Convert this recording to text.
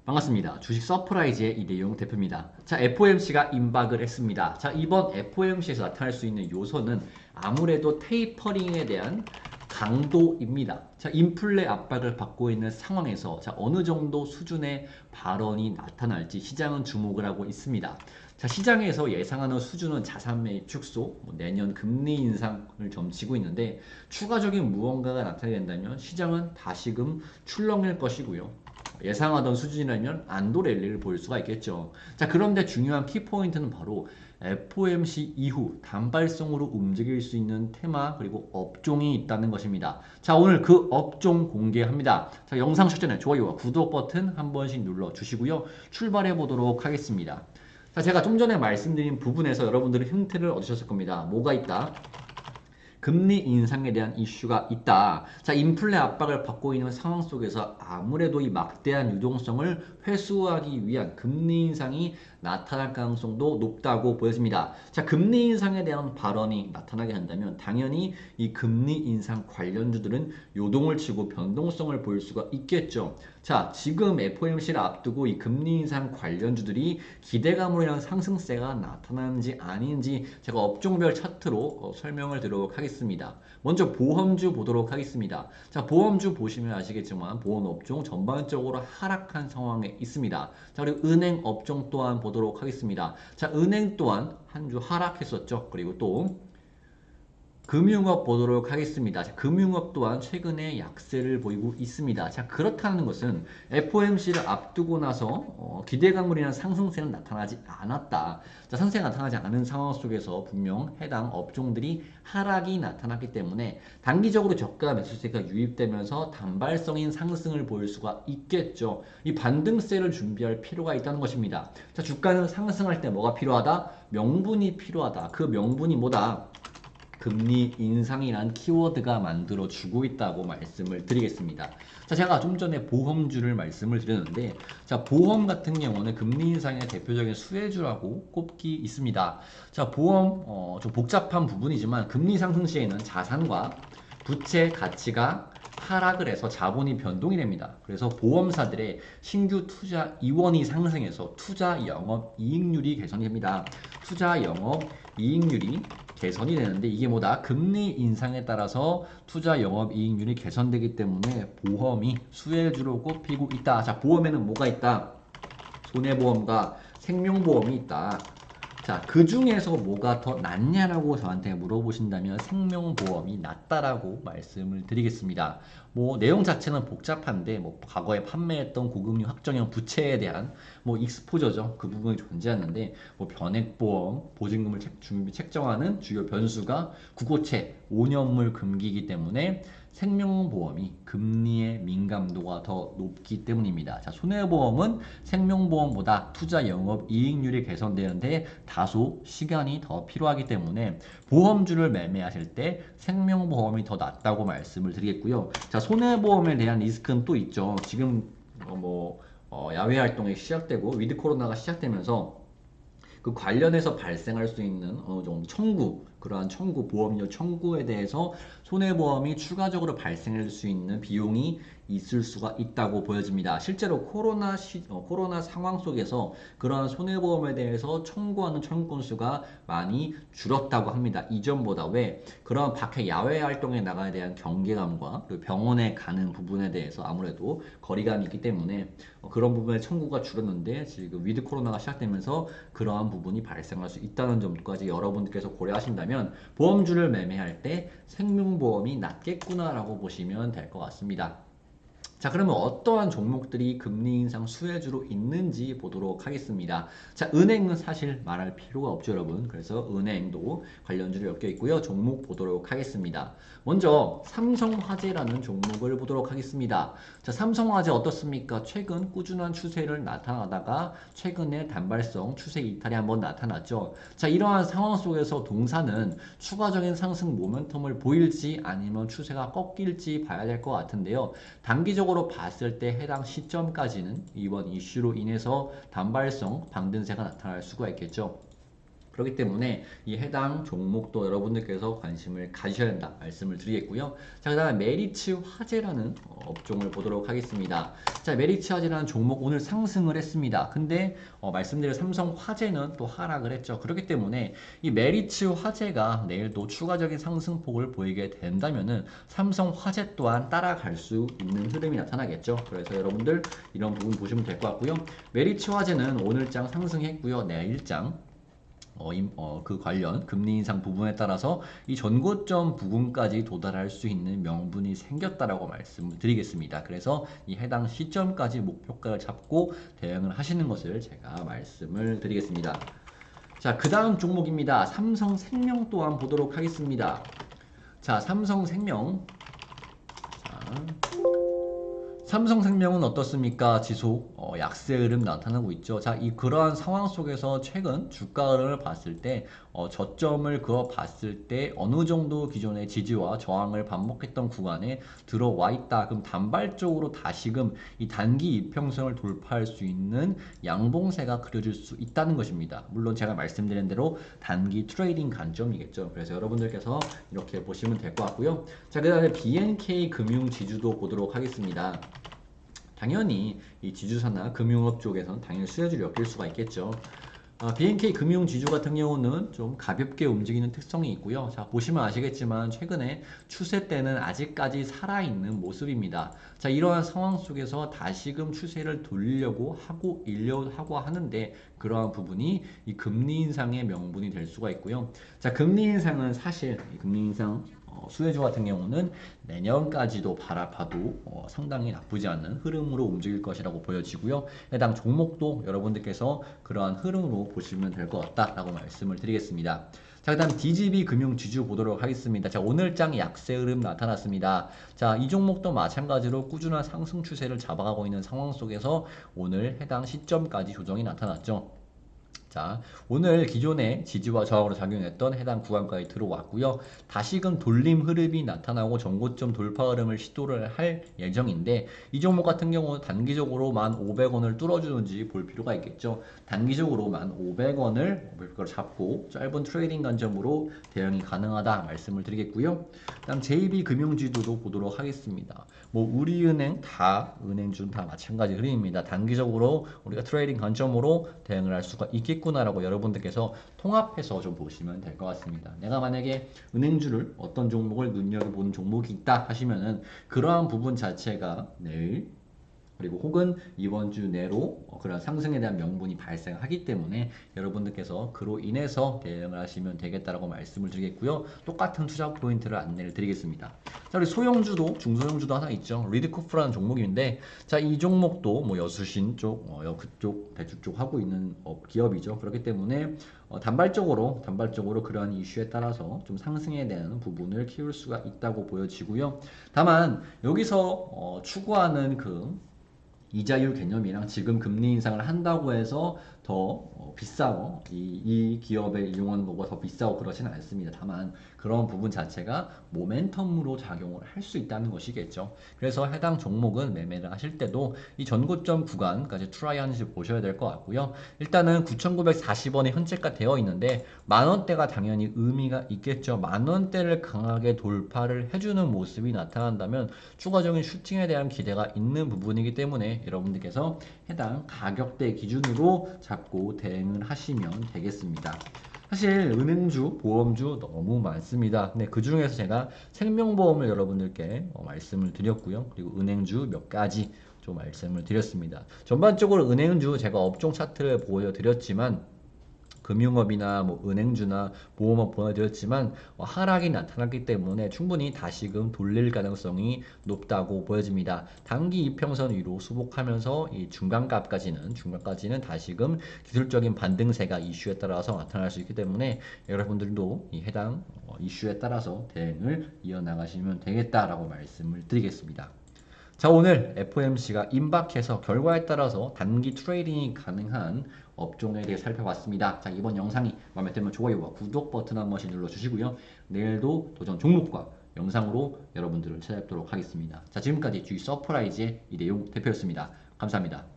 반갑습니다. 주식 서프라이즈의 이대용 대표입니다. 자, FOMC가 임박을 했습니다. 자, 이번 FOMC에서 나타날 수 있는 요소는 아무래도 테이퍼링에 대한 강도입니다. 자, 인플레 압박을 받고 있는 상황에서 자, 어느 정도 수준의 발언이 나타날지 시장은 주목을 하고 있습니다. 자, 시장에서 예상하는 수준은 자산 매입 축소, 내년 금리 인상을 점치고 있는데 추가적인 무언가가 나타나게 된다면 시장은 다시금 출렁일 것이고요. 예상하던 수준이라면 안도 랠리를 볼 수가 있겠죠. 자, 그런데 중요한 키포인트는 바로 FOMC 이후 단발성으로 움직일 수 있는 테마 그리고 업종이 있다는 것입니다. 자, 오늘 그 업종 공개합니다. 자, 영상 시작 전에 좋아요와 구독 버튼 한 번씩 눌러 주시고요. 출발해 보도록 하겠습니다. 자, 제가 좀 전에 말씀드린 부분에서 여러분들은 힌트를 얻으셨을 겁니다. 뭐가 있다? 금리 인상에 대한 이슈가 있다. 자, 인플레 압박을 받고 있는 상황 속에서 아무래도 이 막대한 유동성을 회수하기 위한 금리 인상이 나타날 가능성도 높다고 보여집니다. 자, 금리 인상에 대한 발언이 나타나게 된다면 당연히 이 금리 인상 관련주들은 요동을 치고 변동성을 보일 수가 있겠죠. 자, 지금 FOMC를 앞두고 이 금리 인상 관련주들이 기대감으로 인한 상승세가 나타나는지 아닌지 제가 업종별 차트로 설명을 드리도록 하겠습니다. 먼저 보험주 보도록 하겠습니다. 자, 보험주 보시면 아시겠지만 보험 업종 전반적으로 하락한 상황에 있습니다. 자, 그리고 은행 업종 또한 보도록 하겠습니다. 자, 은행 또한 한 주 하락했었죠. 그리고 또 금융업 보도록 하겠습니다. 자, 금융업 또한 최근에 약세를 보이고 있습니다. 자, 그렇다는 것은 FOMC를 앞두고 나서 기대감으로 인한 상승세는 나타나지 않았다. 자, 상승세가 나타나지 않은 상황 속에서 분명 해당 업종들이 하락이 나타났기 때문에 단기적으로 저가 매수세가 유입되면서 단발성인 상승을 보일 수가 있겠죠. 이 반등세를 준비할 필요가 있다는 것입니다. 자, 주가는 상승할 때 뭐가 필요하다? 명분이 필요하다. 그 명분이 뭐다? 금리 인상이란 키워드가 만들어 주고 있다고 말씀을 드리겠습니다. 자, 제가 좀 전에 보험주를 말씀을 드렸는데, 자, 보험 같은 경우는 금리 인상의 대표적인 수혜주라고 꼽기 있습니다. 자, 보험, 좀 복잡한 부분이지만 금리 상승 시에는 자산과 부채 가치가 하락을 해서 자본이 변동이 됩니다. 그래서 보험사들의 신규 투자 이원이 상승해서 투자 영업 이익률이 개선이 됩니다. 투자 영업 이익률이 개선이 되는데 이게 뭐다? 금리 인상에 따라서 투자 영업 이익률이 개선되기 때문에 보험이 수혜주로 꼽히고 있다. 자, 보험에는 뭐가 있다? 손해보험과 생명보험이 있다. 자, 그 중에서 뭐가 더 낫냐라고 저한테 물어보신다면 생명보험이 낫다라고 말씀을 드리겠습니다. 뭐 내용 자체는 복잡한데 뭐 과거에 판매했던 고금리 확정형 부채에 대한 뭐 익스포저죠. 그 부분이 존재하는데 뭐 변액보험, 보증금을 책정하는 주요 변수가 구고채, 5년물 금기이기 때문에 생명보험이 금리의 민감도가 더 높기 때문입니다. 자, 손해보험은 생명보험보다 투자 영업 이익률이 개선되는데 다소 시간이 더 필요하기 때문에 보험주를 매매하실 때 생명보험이 더 낫다고 말씀을 드리겠고요. 자, 손해보험에 대한 리스크는 또 있죠. 지금 야외 활동이 시작되고 위드 코로나가 시작되면서 그 관련해서 발생할 수 있는 어느 정도 청구, 그러한 청구, 보험료 청구에 대해서 손해보험이 추가적으로 발생할 수 있는 비용이 있을 수가 있다고 보여집니다. 실제로 코로나 상황 속에서 그러한 손해보험에 대해서 청구하는 청구 건수가 많이 줄었다고 합니다. 이전보다. 왜? 그런 밖에 야외 활동에 나가야 대한 경계감과 그 병원에 가는 부분에 대해서 아무래도 거리감이 있기 때문에 그런 부분의 청구가 줄었는데 지금 위드 코로나가 시작되면서 그러한 부분이 발생할 수 있다는 점까지 여러분들께서 고려하신다면 보험주를 매매할 때 생명보험이 낫겠구나라고 보시면 될 것 같습니다. 자, 그러면 어떠한 종목들이 금리 인상 수혜주로 있는지 보도록 하겠습니다. 자, 은행은 사실 말할 필요가 없죠, 여러분. 그래서 은행도 관련주로 엮여 있고요. 종목 보도록 하겠습니다. 먼저 삼성화재라는 종목을 보도록 하겠습니다. 자, 삼성화재 어떻습니까? 최근 꾸준한 추세를 나타나다가 최근에 단발성 추세 이탈이 한번 나타났죠. 자, 이러한 상황 속에서 동사는 추가적인 상승 모멘텀을 보일지 아니면 추세가 꺾일지 봐야 될 것 같은데요. 단기적으로 봤을 때 해당 시점까지는 이번 이슈로 인해서 단발성 방등세가 나타날 수가 있겠죠. 그렇기 때문에 이 해당 종목도 여러분들께서 관심을 가지셔야 된다 말씀을 드리겠고요. 자, 그 다음에 메리츠 화재라는 업종을 보도록 하겠습니다. 자, 메리츠 화재라는 종목 오늘 상승을 했습니다. 근데 말씀드린 삼성 화재는 또 하락을 했죠. 그렇기 때문에 이 메리츠 화재가 내일도 추가적인 상승폭을 보이게 된다면은 삼성 화재 또한 따라갈 수 있는 흐름이 나타나겠죠. 그래서 여러분들 이런 부분 보시면 될 것 같고요. 메리츠 화재는 오늘장 상승했고요. 내일장 그 관련 금리 인상 부분에 따라서 이 전고점 부근까지 도달할 수 있는 명분이 생겼다라고 말씀을 드리겠습니다. 그래서 이 해당 시점까지 목표가를 잡고 대응을 하시는 것을 제가 말씀을 드리겠습니다. 자, 그 다음 종목입니다. 삼성생명 또한 보도록 하겠습니다. 자, 삼성생명. 자, 삼성생명은 어떻습니까? 지속 약세 흐름 나타나고 있죠. 자, 그러한 상황 속에서 최근 주가 흐름을 봤을 때 저점을 그어 봤을 때 어느 정도 기존의 지지와 저항을 반복했던 구간에 들어와 있다. 그럼 단발적으로 다시금 이 단기 이평선을 돌파할 수 있는 양봉세가 그려질 수 있다는 것입니다. 물론 제가 말씀드린 대로 단기 트레이딩 관점이겠죠. 그래서 여러분들께서 이렇게 보시면 될 것 같고요. 자, 그 다음에 BNK 금융 지주도 보도록 하겠습니다. 당연히 이 지주사나 금융업 쪽에서는 당연히 수혜주를 엮일 수가 있겠죠. BNK 금융 지주 같은 경우는 좀 가볍게 움직이는 특성이 있고요. 자, 보시면 아시겠지만 최근에 추세 때는 아직까지 살아있는 모습입니다. 자, 이러한 상황 속에서 다시금 추세를 돌리려고 하고 하는데 그러한 부분이 이 금리 인상의 명분이 될 수가 있고요. 자, 금리 인상은 사실 이 금리 인상 수혜주 같은 경우는 내년까지도 바라봐도 상당히 나쁘지 않은 흐름으로 움직일 것이라고 보여지고요. 해당 종목도 여러분들께서 그러한 흐름으로 보시면 될 것 같다라고 말씀을 드리겠습니다. 자, 그 다음 DGB 금융 지주 보도록 하겠습니다. 자, 오늘장 약세 흐름 나타났습니다. 자, 이 종목도 마찬가지로 꾸준한 상승 추세를 잡아가고 있는 상황 속에서 오늘 해당 시점까지 조정이 나타났죠. 자, 오늘 기존의 지지와 저항으로 작용했던 해당 구간까지 들어왔고요. 다시금 돌림 흐름이 나타나고 전고점 돌파 흐름을 시도를 할 예정인데 이 종목 같은 경우는 단기적으로 1,500원을 뚫어주는지 볼 필요가 있겠죠. 단기적으로 1,500원을 목표가로 잡고 짧은 트레이딩 관점으로 대응이 가능하다 말씀을 드리겠고요. 다음 JB금융지주도 보도록 하겠습니다. 뭐 우리은행 다 은행주는 다 마찬가지 흐름입니다. 단기적으로 우리가 트레이딩 관점으로 대응을 할 수가 있겠구나라고 여러분들께서 통합해서 좀 보시면 될 것 같습니다. 내가 만약에 은행주를 어떤 종목을 눈여겨보는 종목이 있다 하시면은 그러한 부분 자체가 내일 그리고 혹은 이번 주 내로 그런 상승에 대한 명분이 발생하기 때문에 여러분들께서 그로 인해서 대응을 하시면 되겠다라고 말씀을 드리겠고요. 똑같은 투자 포인트를 안내를 드리겠습니다. 자, 우리 소형주도 중소형주도 하나 있죠. 리드코프라는 종목인데 자, 이 종목도 뭐 여수신 쪽, 그쪽 대주 쪽 하고 있는 기업이죠. 그렇기 때문에 단발적으로 그러한 이슈에 따라서 좀 상승에 대한 부분을 키울 수가 있다고 보여지고요. 다만 여기서 추구하는 그 이자율 개념이랑 지금 금리 인상을 한다고 해서 더 비싸고 이 기업에 이용하는 것보다 더 비싸고 그러지는 않습니다. 다만 그런 부분 자체가 모멘텀으로 작용을 할 수 있다는 것이겠죠. 그래서 해당 종목은 매매를 하실 때도 이 전고점 구간까지 트라이 하는지 보셔야 될 것 같고요. 일단은 9,940원이 현재가 되어 있는데 만원대가 당연히 의미가 있겠죠. 만원대를 강하게 돌파를 해주는 모습이 나타난다면 추가적인 슈팅에 대한 기대가 있는 부분이기 때문에 여러분들께서 해당 가격대 기준으로 잡고 대응을 하시면 되겠습니다. 사실 은행주, 보험주 너무 많습니다. 근데 그 중에서 제가 생명보험을 여러분들께 말씀을 드렸고요. 그리고 은행주 몇 가지 좀 말씀을 드렸습니다. 전반적으로 은행주 제가 업종 차트를 보여드렸지만 금융업이나 뭐 은행주나 보험업 보여드렸지만 하락이 나타났기 때문에 충분히 다시금 돌릴 가능성이 높다고 보여집니다. 단기 이평선 위로 수복하면서 이 중간까지는 다시금 기술적인 반등세가 이슈에 따라서 나타날 수 있기 때문에 여러분들도 이 해당 이슈에 따라서 대응을 이어나가시면 되겠다라고 말씀을 드리겠습니다. 자, 오늘 FOMC가 임박해서 결과에 따라서 단기 트레이딩이 가능한 업종에 대해 살펴봤습니다. 자, 이번 영상이 마음에 들면 좋아요와 구독 버튼 한 번씩 눌러주시고요. 내일도 도전 종목과 영상으로 여러분들을 찾아뵙도록 하겠습니다. 자, 지금까지 G 서프라이즈의 이대용 대표였습니다. 감사합니다.